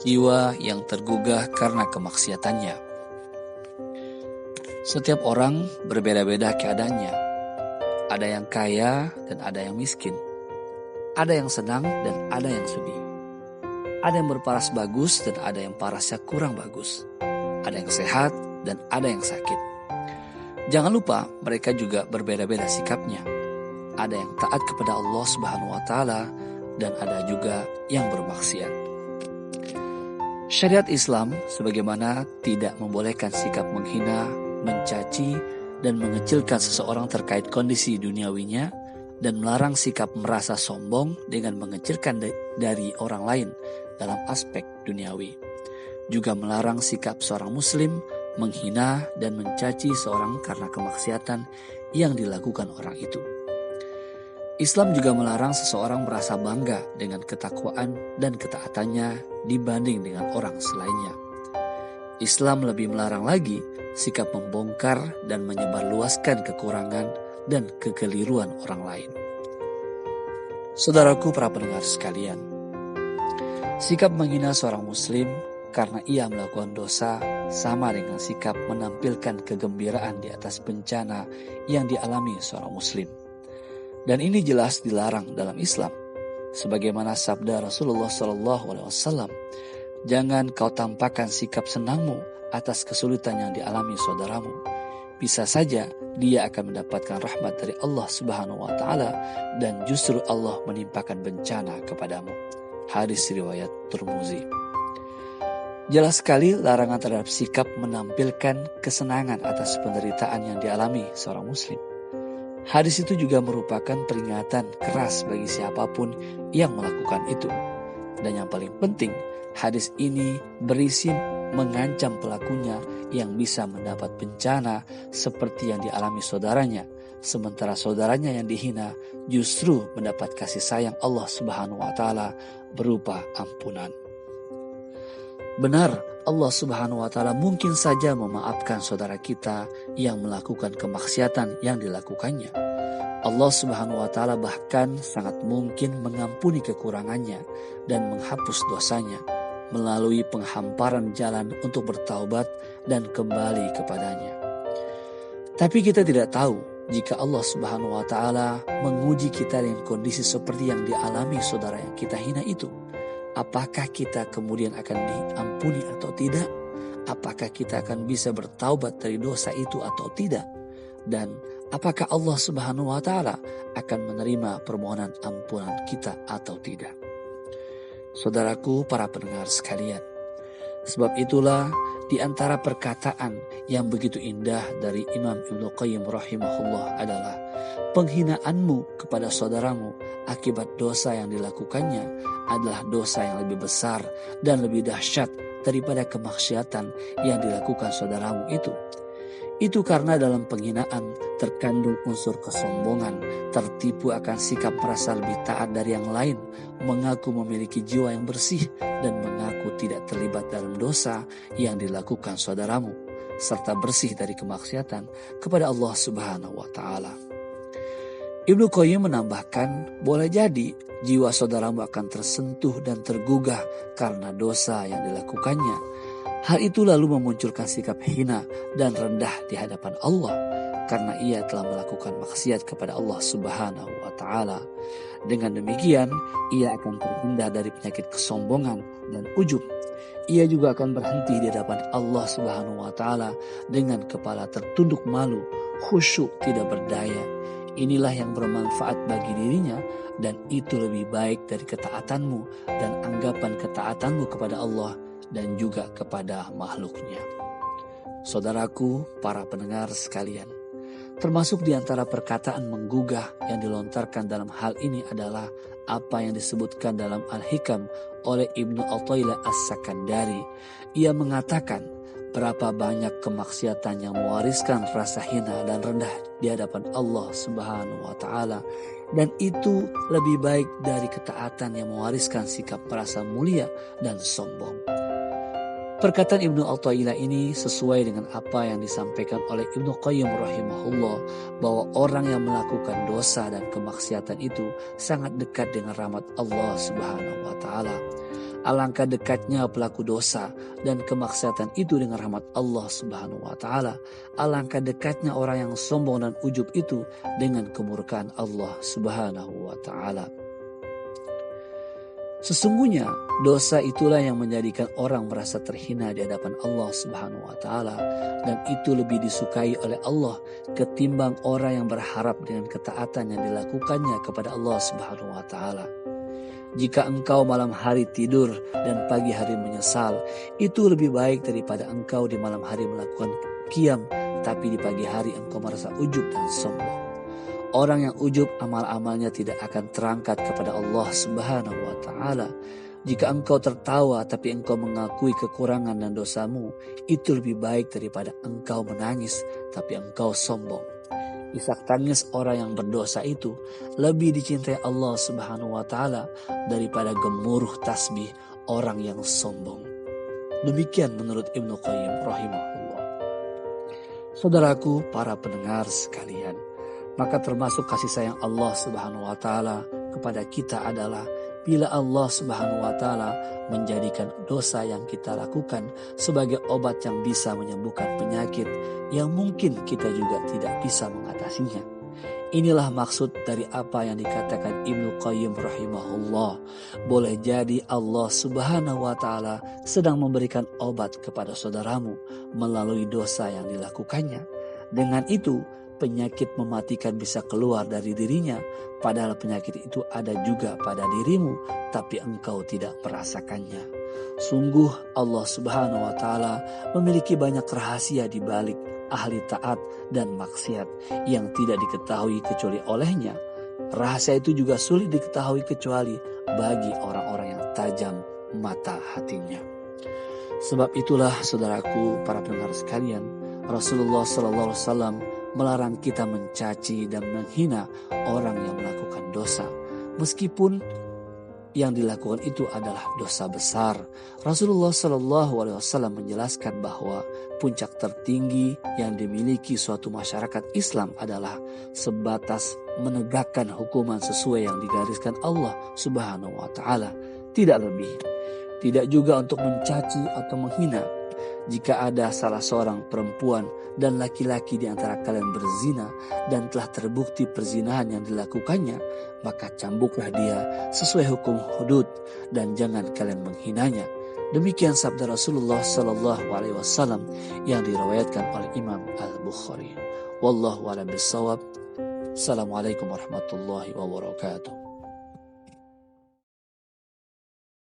jiwa yang tergugah karena kemaksiatannya. Setiap orang berbeda-beda keadaannya. Ada yang kaya dan ada yang miskin. Ada yang senang dan ada yang sedih. Ada yang berparas bagus dan ada yang parasnya kurang bagus. Ada yang sehat dan ada yang sakit. Jangan lupa mereka juga berbeda-beda sikapnya. Ada yang taat kepada Allah Subhanahu wa Ta'ala dan ada juga yang bermaksiat. Syariat Islam sebagaimana tidak membolehkan sikap menghina, mencaci, dan mengecilkan seseorang terkait kondisi duniawinya, dan melarang sikap merasa sombong dengan mengecilkan dari orang lain dalam aspek duniawi. Juga melarang sikap seorang muslim menghina dan mencaci seorang karena kemaksiatan yang dilakukan orang itu. Islam juga melarang seseorang merasa bangga dengan ketakwaan dan ketaatannya dibanding dengan orang selainnya. Islam lebih melarang lagi sikap membongkar dan menyebarluaskan kekurangan dan kekeliruan orang lain. Saudaraku para pendengar sekalian, sikap menghina seorang muslim karena ia melakukan dosa sama dengan sikap menampilkan kegembiraan di atas bencana yang dialami seorang muslim. Dan ini jelas dilarang dalam Islam. Sebagaimana sabda Rasulullah SAW, jangan kau tampakkan sikap senangmu atas kesulitan yang dialami saudaramu. Bisa saja dia akan mendapatkan rahmat dari Allah Subhanahu wa Ta'ala dan justru Allah menimpakan bencana kepadamu. Hadis riwayat Tirmizi. Jelas sekali larangan terhadap sikap menampilkan kesenangan atas penderitaan yang dialami seorang muslim. Hadis itu juga merupakan peringatan keras bagi siapapun yang melakukan itu. Dan yang paling penting, hadis ini berisi mengancam pelakunya yang bisa mendapat bencana seperti yang dialami saudaranya. Sementara saudaranya yang dihina justru mendapat kasih sayang Allah Subhanahu wa Ta'ala berupa ampunan. Benar, Allah Subhanahu wa Ta'ala mungkin saja memaafkan saudara kita yang melakukan kemaksiatan yang dilakukannya. Allah Subhanahu wa Ta'ala bahkan sangat mungkin mengampuni kekurangannya dan menghapus dosanya melalui penghamparan jalan untuk bertaubat dan kembali kepadanya. Tapi kita tidak tahu jika Allah Subhanahu wa Ta'ala menguji kita dengan kondisi seperti yang dialami saudara yang kita hina itu. Apakah kita kemudian akan diampuni atau tidak? Apakah kita akan bisa bertaubat dari dosa itu atau tidak? Dan apakah Allah Subhanahu wa Ta'ala akan menerima permohonan ampunan kita atau tidak? Saudaraku para pendengar sekalian, sebab itulah di antara perkataan yang begitu indah dari Imam Ibnu Qayyim rahimahullah adalah penghinaanmu kepada saudaramu akibat dosa yang dilakukannya adalah dosa yang lebih besar dan lebih dahsyat daripada kemaksiatan yang dilakukan saudaramu itu. Itu karena dalam penghinaan terkandung unsur kesombongan, tertipu akan sikap merasa lebih taat dari yang lain, mengaku memiliki jiwa yang bersih dan mengaku tidak terlibat dalam dosa yang dilakukan saudaramu, serta bersih dari kemaksiatan kepada Allah Subhanahu wa Ta'ala. Ibnu Qayyim menambahkan, boleh jadi jiwa saudaramu akan tersentuh dan tergugah karena dosa yang dilakukannya. Hal itu lalu memunculkan sikap hina dan rendah di hadapan Allah karena ia telah melakukan maksiat kepada Allah Subhanahu wa Ta'ala. Dengan demikian, ia akan terhindar dari penyakit kesombongan dan ujub. Ia juga akan berhenti di hadapan Allah Subhanahu wa Ta'ala dengan kepala tertunduk malu, khusyuk tidak berdaya. Inilah yang bermanfaat bagi dirinya dan itu lebih baik dari ketaatanmu dan anggapan ketaatanmu kepada Allah dan juga kepada makhluknya. Saudaraku, para pendengar sekalian, termasuk di antara perkataan menggugah yang dilontarkan dalam hal ini adalah apa yang disebutkan dalam Al-Hikam oleh Ibnu Athaillah As-Sakandari. Ia mengatakan, berapa banyak kemaksiatan yang mewariskan rasa hina dan rendah di hadapan Allah Subhanahu wa Ta'ala, dan itu lebih baik dari ketaatan yang mewariskan sikap merasa mulia dan sombong. Perkataan Ibnu Athaillah ini sesuai dengan apa yang disampaikan oleh Ibnu Qayyim rahimahullah, bahwa orang yang melakukan dosa dan kemaksiatan itu sangat dekat dengan rahmat Allah Subhanahu wa Ta'ala. Alangkah dekatnya pelaku dosa dan kemaksiatan itu dengan rahmat Allah Subhanahu wa taala. Alangkah dekatnya orang yang sombong dan ujub itu dengan kemurkaan Allah Subhanahu wa taala. Sesungguhnya dosa itulah yang menjadikan orang merasa terhina di hadapan Allah Subhanahu wa taala, dan itu lebih disukai oleh Allah ketimbang orang yang berharap dengan ketaatan yang dilakukannya kepada Allah Subhanahu wa taala. Jika engkau malam hari tidur dan pagi hari menyesal, itu lebih baik daripada engkau di malam hari melakukan qiyam tapi di pagi hari engkau merasa ujub dan sombong. Orang yang ujub amal-amalnya tidak akan terangkat kepada Allah Subhanahu wa taala. Jika engkau tertawa tapi engkau mengakui kekurangan dan dosamu, itu lebih baik daripada engkau menangis tapi engkau sombong. Isak tangis orang yang berdosa itu lebih dicintai Allah Subhanahu wa taala daripada gemuruh tasbih orang yang sombong. Demikian menurut Ibnu Qayyim rahimahullah. Saudaraku, para pendengar sekalian, maka termasuk kasih sayang Allah Subhanahu wa taala kepada kita adalah bila Allah Subhanahu wa taala menjadikan dosa yang kita lakukan sebagai obat yang bisa menyembuhkan penyakit yang mungkin kita juga tidak bisa mengatasinya. Inilah maksud dari apa yang dikatakan Ibnu Qayyim rahimahullah. Boleh jadi Allah Subhanahu wa taala sedang memberikan obat kepada saudaramu melalui dosa yang dilakukannya. Dengan itu penyakit mematikan bisa keluar dari dirinya, padahal penyakit itu ada juga pada dirimu, tapi engkau tidak merasakannya. Sungguh Allah Subhanahu wa taala memiliki banyak rahasia di balik ahli taat dan maksiat yang tidak diketahui kecuali olehnya. Rahasia itu juga sulit diketahui kecuali bagi orang-orang yang tajam mata hatinya. Sebab itulah saudaraku, para pendengar sekalian, Rasulullah SAW melarang kita mencaci dan menghina orang yang melakukan dosa, meskipun yang dilakukan itu adalah dosa besar. Rasulullah SAW menjelaskan bahwa puncak tertinggi yang dimiliki suatu masyarakat Islam adalah sebatas menegakkan hukuman sesuai yang digariskan Allah Subhanahu wa taala, tidak lebih. Tidak juga untuk mencaci atau menghina. Jika ada salah seorang perempuan dan laki-laki di antara kalian berzina dan telah terbukti perzinahan yang dilakukannya, maka cambuklah dia sesuai hukum hudud dan jangan kalian menghinanya. Demikian sabda Rasulullah SAW yang diriwayatkan oleh Imam Al-Bukhari. Wallahu a'lam bishawab. Assalamualaikum warahmatullahi wabarakatuh.